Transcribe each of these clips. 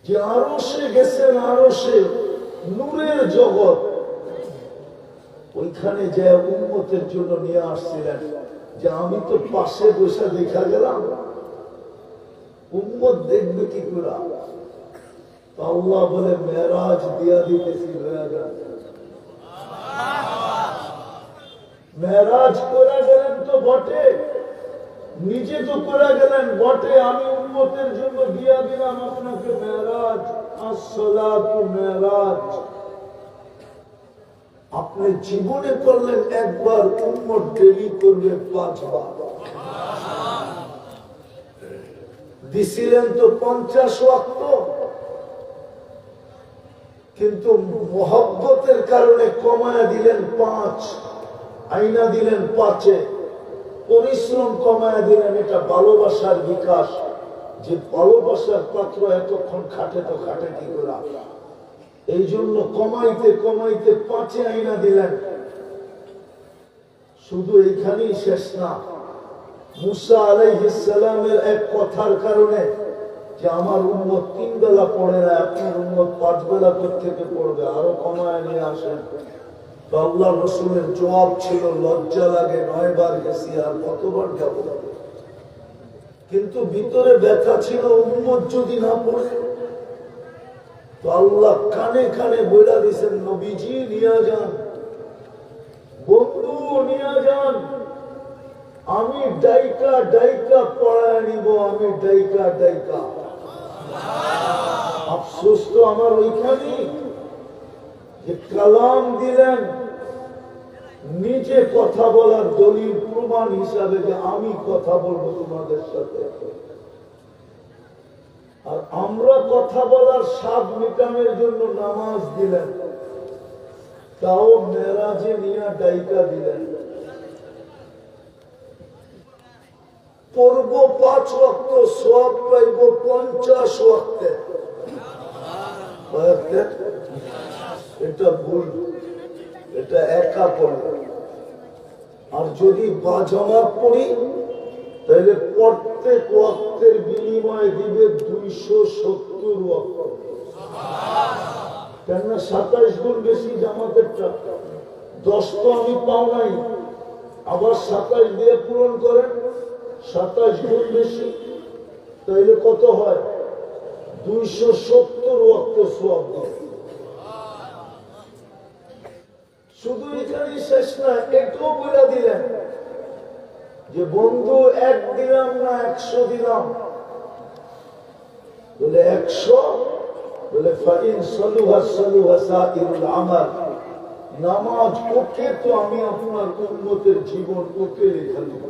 যে আরশে গেছেন, আরশে নূরের জগৎ, ওইখানে যে উম্মতের জন্য নিয়ে আসছিলেন। যে আমি তো পাশে বসে দেখা গেলাম, উম্মত দেখবে কি করে? আল্লাহ বলে মেরাজ দিয়া দিতেছি, মেরাজ করে গেলেন তো বটে, নিজে তো করে গেলেন বটে, আমি উম্মতের জন্য দিয়া দিলাম আপনাকে মেরাজ। আসসালাতু মেরাজ আপনি জীবনে করলেন একবার, উম্মত ডেলি করবে 5 বার। দিছিলেন তো 50 ওয়াক্ত, কিন্তু মোহব্বতের কারণে কমায়া দিলেন 5, আইনা দিলেন 5-এ, পরিশ্রম কমায়া দিলেন। এটা ভালোবাসার বিকাশ। যে ভালোবাসার পাত্র এতক্ষণ খাটে তো খাটে কি করে? এই জন্য কমাইতে কমাইতে 5-এ আইনা দিলেন। শুধু এইখানেই শেষ না, মুসা আলাইহিস সালামের এক কথার কারণে, যে আমার উম্মত 3 বেলা পড়ে না, আপনার উম্মত 5 বেলা থেকে পড়বে, আরো কমায় নিয়ে আসেন। তো আল্লাহ রসুলের জবাব ছিল, লজ্জা লাগে, 9 বার গেছি, আর কতবার যাব? কিন্তু ভিতরে ব্যথা ছিল, উম্মত যদি না পড়ে। তো আল্লাহ কানে কানে বইলা দিয়েছেন, নবীজি নিয়ে যান, বন্ধু নিয়ে যান, আমি ডাইকা ডাইকা পড়ায় নিব, আমি ডাইকা ডাইকা। আফসোস তো আমার ওইখানেই, যে কালাম দিলেন নিজে কথা বলার দলিল প্রমাণ হিসাবে, যে আমি কথা বলবো তোমাদের সাথে। আর আমরা কথা বলার স্বাদ মেটানোর জন্য নামাজ দিলেন, তাও মেরাজে নিয়ে ডাইকা দিলেন। পড়ব 5 ওয়াক্ত, সওয়াব পাইব 50 ওয়াক্তে। এটা ভুল, এটা একা পড়ব। আর যদি বাজামাত পড়ি, তাহলে প্রত্যেক ওয়াক্তের বিনিময়ে দিবে 270 ওয়াক্ত। কেননা 27 গুণ বেশি জামাতেরটা। 10 তো আমি পাও নাই, আবার 27 দিয়ে পূরণ করেন, 27 গুণ বেশি, তাইলে কত হয়? 270 ওয়াক্ত সওয়াব দেয়। শুধু এখানেই শেষ না, এটাও বলে দিলেন যে বন্ধু 1 দিলাম না 100 দিলাম। বলে 100, বলে ফাইন সালুহা সালুহা সাইরুল আমাল। নামাজ ওকে তো আমি আপনার উম্মতের জীবন ওকে লেখা দেব।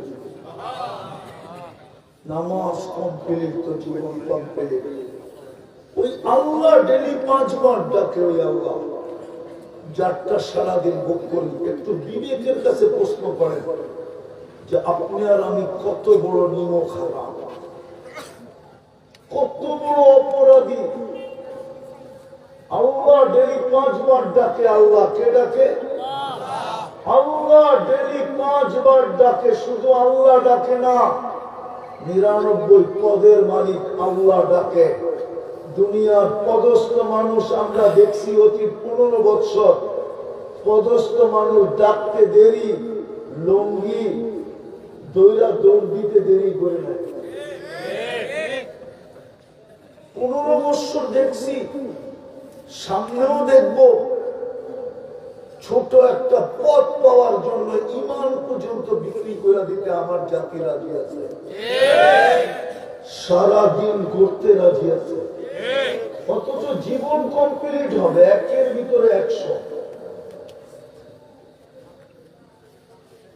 নামাজ কমপ্লিট তো জীবন কমপ্লিট। ওই আল্লাহ ডেলি 5 বার ডাকে, ওই আল্লাহ যারটা সারাদিন ভোগ করি। একটু বিবেকের কাছে প্রশ্ন করেন যে আপনি আর আমি কত বড় নিমক হারাম, কত বড় অপরাধী। আল্লাহ ডেলি 5 বার ডাকে। আল্লাহ কে ডাকে? আল্লাহ ডেলি 5 বার ডাকে। শুধু আল্লাহ ডাকে না, 99 পদের মালিক আল্লাহ ডাকে। দুনিয়ার পদস্থ মানুষ আমরা দেখছি অতীত 15 বছর পদস্থ মানুষ ডাকতে দেরি, লঙ্গি দৌড়া দৌড় দিতে দেরি করে নেয়। 15 বছর দেখছি, সামনেও দেখব। ছোট একটা পদ পাওয়ার জন্য ঈমান পর্যন্ত বিক্রি করে দিতে আমার জাতি রাজি আছে, সারাদিন করতে রাজি আছে। অথচ জীবন কমপ্লিট হবে 1-এর ভিতরে 100।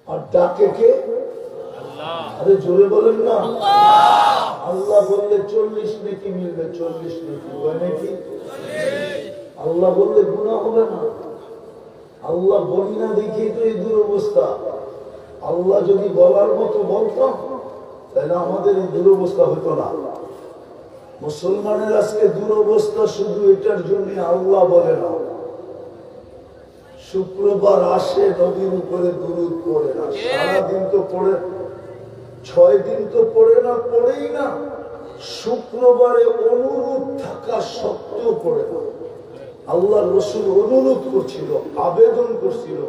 আর ডাকে কে? আরে জোরে বলেন না। আল্লাহ বললে 40 নেকি মিলবে, 40 নেকি হয় নাকি? আল্লাহ বললে গুনাহ হবে না। আল্লাহ বলি না দেখি তো এই দুরবস্থা। আল্লাহ যদি বলার মতো বলতাম, তাহলে আমাদের এই দুরবস্থা হতো না। মুসলমানের আজকে দুরবস্থা শুধু এটার জন্য আল্লাহ বলে না। শুক্রবার আসে, নবীর উপরে দুরূদ পড়ে না, সারাদিন তো পড়ে, 6 দিন তো পড়ে না, পড়েই না। শুক্রবারে অনুরোধ থাকা সত্ত্বেও পড়ে না। আল্লাহ রসুল অনুরোধ করছিল, আবেদন করছিল,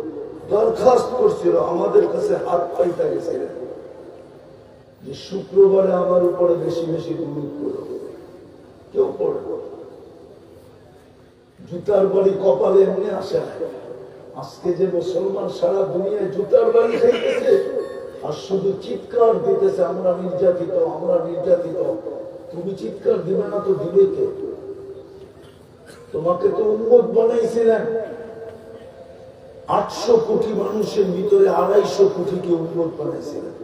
দরখাস্ত করছিল, আমাদের কাছে হাত পাইতে গেছিলেন যে শুক্রবারে আমার উপরে বেশি বেশি দুরূদ করো। কেউ পড়ে না। জুতার বাড়ি কপালে এমনি আসে না। আজকে যে মুসলমান সারা দুনিয়ায় জুতার বাড়ি খাইতেছে আর শুধু চিৎকার দিতেছে, আমরা নির্যাতিত, আমরা নির্যাতিত। তুমি চিৎকার দিবে না তো দিবে কে? তোমাকে তো উম্মত বানাইছিলেন। 800 কোটি মানুষের ভিতরে 250 কোটিকে উম্মত বানাইছিলেন।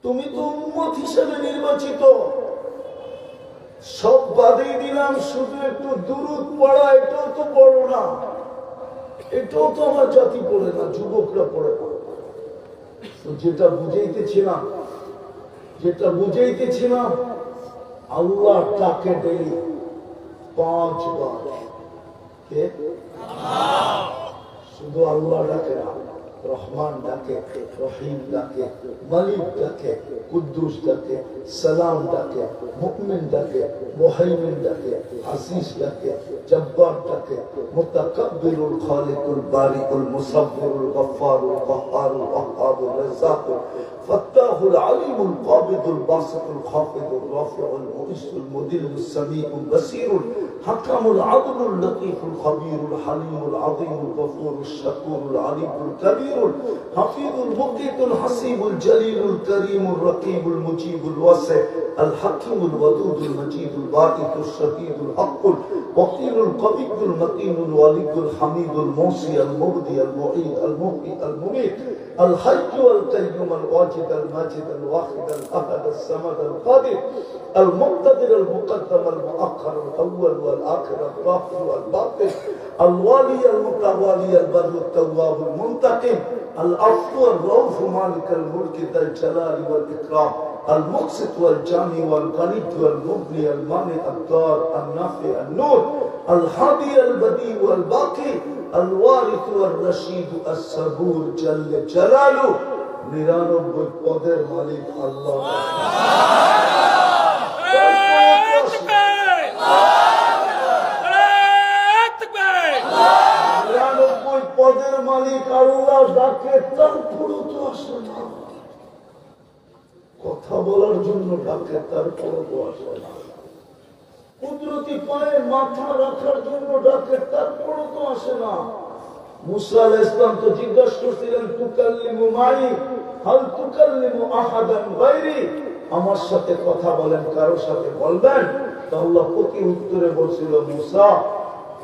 তুমি তো উম্মত হিসেবে নির্বাচিত। সব বাদেই দিলাম, শুধু একটু দুরূদ পড়া, এটাও তো পড়ো না। এটাও তো আমার জাতি পড়ে না, যুবকরা পড়ে না। যেটা বুঝাইতেছিলাম আল্লাহ তাকে ডেলি 5 বার। কে? শুধু আল্লাহ ডাকে না, রহমান ডাকে, রহিম ডাকে, মালিক ডাকে, কুদ্দুস ডাকে, সালাম ডাকে, মুমিন ডাকে, মুহাইমিন ডাকে, আজিজ ডাকে, জব্বার ডাকে, মুতাকাব্বিরুল খালিকুল বারিকুল মুসাব্বিরুল গফফারুল কাহ্হারুল ওয়াহ্হাবুর রাজ্জাকুল ফাত্তাহুল আলিমুল কাবিদুল বাসিতুল খাফিদুর রাফিউল মুইসুল মুদিল্লুস সামিউল বাসীরুল হাকামুল আদলুল লতীফুল খাবীরুল হালিমুল আযীমুল গফুরুশ শাকুরুল আলিমুল কাবীরুল হাফিজুল মুকিতুল হাসিবুল জলিলুল করিমুর রকিবুল মুজিবুল ওয়াসি আল হাকিমুল ওয়াদুদুল মজিদুল বাঈতুশ শাহীদুল হকুল ওয়াকিলুল কবিয়ুল মতিনুল ওয়ালিদুল হামিদুল মুসি আল মুবদি আল মুঈদ আল মুহয়ি আল মুমীত আল হাইয়্যু আল কাইয়্যুম আল ওয়াজিদ আল মাজিদ আল ওয়াহিদ আল আহাদ আল সামাদ আল কাদির আল মুক্তাদির আল মুকদ্দাম আল মুআখ্খার আল আউয়াল ওয়াল আখির আল যাহির ওয়াল বাতিন আল ওয়ালি আল মুতাওয়ালি আল বাররু আত তাওয়াব আল মুনতাকিম আল আফু আল রাউফ মালিক আল মুলক যাল জালাল ওয়াল ইকরাম المقسط والجامع والغني والمغني المانع الضار النافع النور الهادي البديع والباقي الوارث والرشيد الصبور جل جلاله 99 পদের মালিক আল্লাহ। 99 পদের মালিক আল্লাহ, ডাকে তারপরও তো আসে না। কথা বলার জন্য ডাকে, তারপরও তো আসে না। কুদরতি পায়ে মাথা রাখার জন্য ডাকে, তারপরও তো আসে না। মুসা আলাইহিস সালাম তো জিজ্ঞাসা করছিলেন, তুকাল্লিমু মাই হাল তুকাল্লিমু আহাদান গায়রি, আমার সাথে কথা বলেন, কারোর সাথে বলবেন? তো আল্লাহ প্রতি উত্তরে বলছিল, মুসা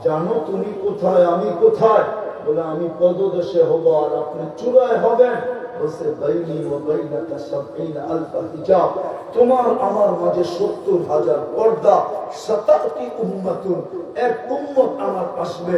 জানো তুমি কোথায়, আমি কোথায়? বলে আমি পদদেশে হব আর আপনি চূড়ায় হবেন। বলছে বাইনি ওয়া বাইনাকা ৭০,০০০ হিজাব, তোমার আমার মাঝে ৭০,০০০ পর্দা। সাতাতি উম্মাতুন, এক উম্মত আমার আসবে,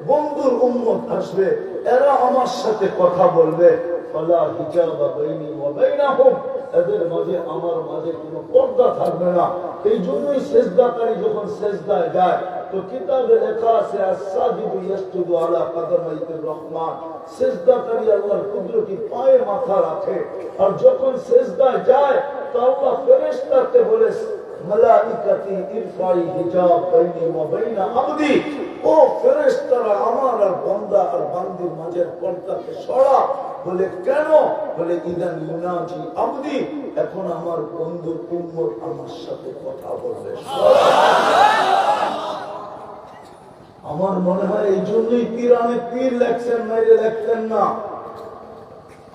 বন্ধুর উম্মত আসবে, এরা আমার সাথে কথা বলবে। ফালা হিজাবা বাইনি ওয়া বাইনাহুম, এদের মাঝে আমার মাঝে কোনো পর্দা থাকবে না। এই জন্যই সেজদাকারী যখন সেজদায় যায় তো কিতাবে লেখা আছে, আস-সাজিদু ইয়াসজুদু আলা কাদামাইর রহমান, সেজদাকারী আল্লাহর কুদরতি পায়ে মাথা রাখে। আর যখন সেজদায় যায় তো আল্লাহ ফেরেশতাকে বলে, মালাইকাতি ইরফাই হিজাব বাইনি ওয়া বাইনা আবদি, ও ফেরেশতারা আমার আর বান্দা আর বান্দির মাঝের পর্দাকে সরা। বলে কেন? বলে ইদান ইউনাজি আবদি, এখন আমার বন্ধুর উম্মত আমার সাথে কথা বলবে। আমার মনে হয় এই জন্যই পীরানে পীর লেখছেন, মেরে লেখতেন না।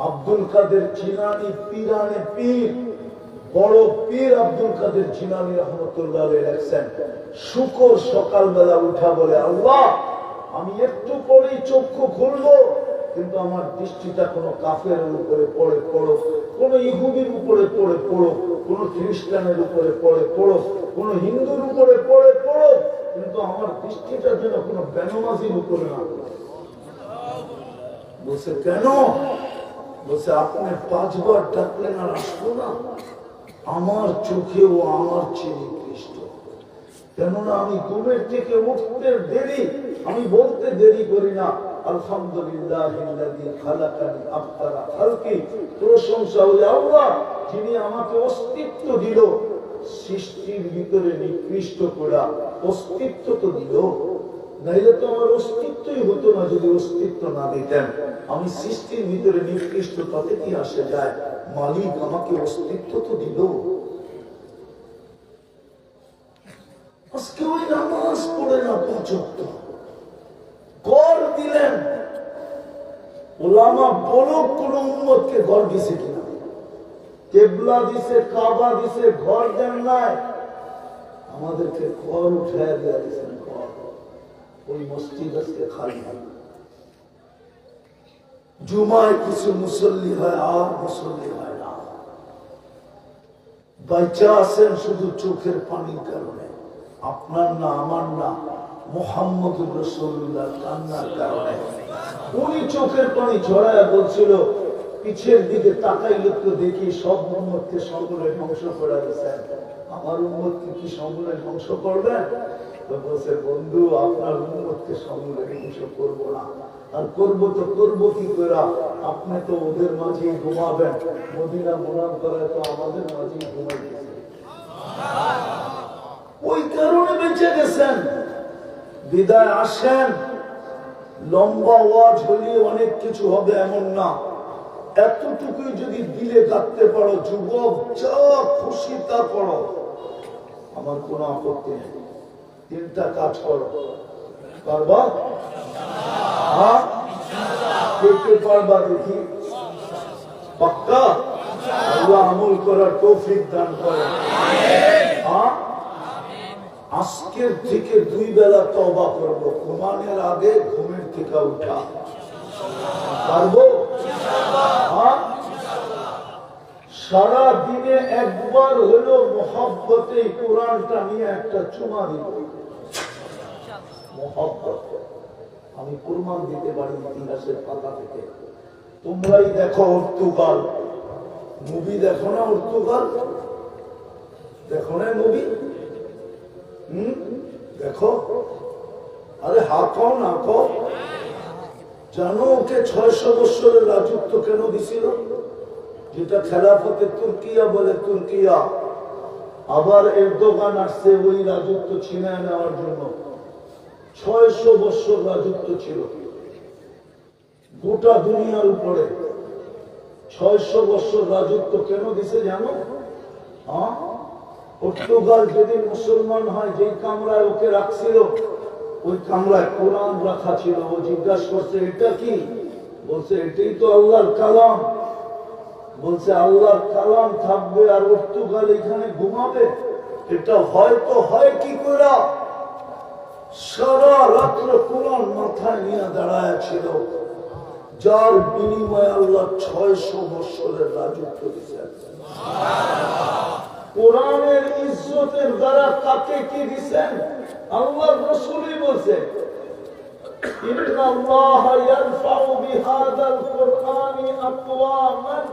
আব্দুল কাদের জিলানী পীরানে পীর, বড় পীর আব্দুল কাদের জিলানী রহমতুল্লাহ আলাইহি লেখছেন, শুকর সকালবেলা উঠা বলে, আল্লাহ আমি একটু পরেই চক্ষু খুলবো, কিন্তু আমার দৃষ্টিটা কোনো কাফেরের উপরে পড়ে পড়ো, কোন ইহুদির উপরে পড়ে পড়ো, কোন খ্রিস্টানের উপরে পড়ে পড়ো, কোন হিন্দুর উপরে পড়ে পড়ো, কিন্তু আমার দৃষ্টিটা যেন কোন বেনমাজির উপরে না। বলছে কেন? বলছে আপনি 5 বার ডাকলেন আর আসলো না, আমার চোখেও আমার চেয়ে নিকৃষ্ট। কেননা আমি ঘুমের থেকে উঠতে দেরি, আমি বলতে দেরি করি না, আলহামদুলিল্লাহিল্লাযী খালাকানি আফতারা খালকি, প্রশংসা হলো আল্লাহ যিনি আমাকে অস্তিত্ব দিল, সৃষ্টির ভিতরে নিকৃষ্ট করা অস্তিত্ব তো দিল, নাইলে তো আমার অস্তিত্বই হতো না। যদি অস্তিত্ব না দিতেন, আমি সৃষ্টির ভিতরে নিকৃষ্ট, তাতে কি আসে যায়? মালিক আমাকে অস্তিত্ব তো দিল। আজকে ওই নামাজ পড়ে না, 5 ওয়াক্ত গড় দিলেন। ওলামা বলো কোন উম্মতকে গড় দিছে কিনা? কেবলা দিছে, কাবা দিছে, ঘর দেন নাই। আমাদেরকে ঘর উঠায় দেওয়া দিয়েছেন, ঘর। ওই মসজিদ আজকে খালি হয়। জুমায় কিছু মুসল্লি হয়, আর মুসল্লি হয় না। বাচ্চা আছেন শুধু চোখের পানির কারণে, আপনার না, আমার না, মুহাম্মদুর রাসূলুল্লাহ কান্নার কারণে। উনি চোখের পানি ঝরায়া বলছিল, পিছের দিকে তাকাইলে তো দেখি সব উম্মতকে সকলে ধ্বংস করে দিয়েছেন, আমার উম্মতকে কি সকলে ধ্বংস করবেন? তো বলছে, বন্ধু, আপনার উম্মতকে সকলে ধ্বংস করবো না। আর করবো তো করবো কি করে? আপনি তো ওদের মাঝেই ঘুমাবেন, মদিনা মুনাওয়ারায় তো আমাদের মাঝেই ঘুমাইতেছে। ওই কারণে বেঁচে গেছেন। বিদায় আসেন। লম্বা ওয়াজ হলে অনেক কিছু হবে এমন না, এতটুকুই যদি দিলে কাটতে পারো, যুবক যা খুশি তা করো, আমার কোন আপত্তি নেই। 3টা কাজ করো, পারবা? হ্যাঁ, কে পারবা দেখি? পাক্কা? আল্লাহ আমল করার তৌফিক দান করে। হ্যাঁ, আজকের থেকে 2 বেলা তওবা করবো, ঘুমানোর আগে ঘুমের থেকে উঠা। পারবো? হ্যাঁ, সারা দিনে একবার হলো মোহাব্বতে কোরআনটা নিয়ে একটা চুমা দিব। মোহাব্বত আমি প্রমাণ দিতে পারি ইতিহাসের পাতা থেকে। তোমরাই দেখো, পর্তুগাল মুভি দেখো না? পর্তুগাল দেখো না মুভি? দেখো। আরে হাঁকাও না, হাঁকাও। জানো ওকে 600 বছরের রাজত্ব কেন দিছিল? যেটা খেলাফতে তুর্কিয়া বলে, তুর্কিয়া। আবার এরদোগান আসছে ওই রাজত্ব ছিনিয়ে নেওয়ার জন্য। 600 বছর রাজত্ব ছিল গোটা দুনিয়ার উপরে। 600 বছর রাজত্ব কেন দিছে জানো? হ্যাঁ, পর্তুগাল যেদিন মুসলমান হয়, যেই কামরায় ওকে রাখছিল, ওই কামরায় কোরআন রাখা ছিল। ও জিজ্ঞাসা করছে, এটা কি? বলছে, এটাই তো আল্লাহর কালাম। বলছে, আল্লাহর কালাম থাকবে আর পর্তুগাল এখানে ঘুমাবে? এটা হয়তো হয় কি করে? সারা রাত্র কোরআন মাথায় নিয়ে দাঁড়ায় ছিল, যার বিনিময়ে আল্লাহ 600 বছরের রাজত্ব দিচ্ছেন। কোরআনের ইজ্জতের দ্বারা কাকে কি দিচ্ছেন? আল্লাহর রাসূলই বলছেন, ইন্নাল্লাহা ইয়ারফাউ বিহাযাল কুরআনি আকওয়ামান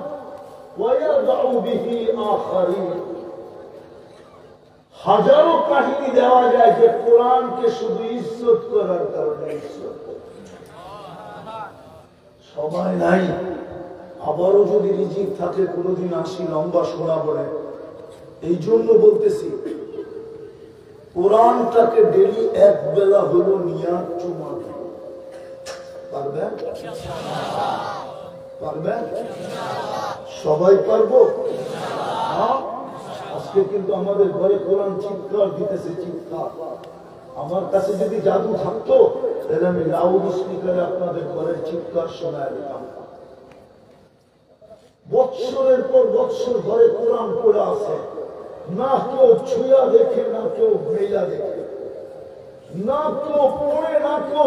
ওয়া ইয়াদউ বিহি আখারিন। হাজারো কাহিনী দেওয়া যায় যে কোরআনকে শুধু ইজ্জত করার কারণে ইজ্জত। সময় নাই, আবারও যদি রিজিক থাকে কোনদিন আসি, লম্বা শোনাবো না। এই জন্য বলতেছি, কোরআনটাকে ডেলি 1 বেলা হলো নিয়াত চুমা দিন। পারবেন? পারবেন? সবাই পারবো? হ্যাঁ, আজকে কিন্তু আমাদের ঘরে কোরআন চিৎকার দিতেছে, চিৎকার। আমার কাছে যদি জাদু থাকতো, তাহলে আমি লাউড স্পিকারে আপনাদের ঘরের চিৎকার শোনায় দিতাম। বৎসরের পর বৎসর ঘরে কোরআন পড়ে আছে, না কেউ ছুঁয়া দেখে, না কেউ মেলা দেখে, না কেউ পড়ে, না কেউ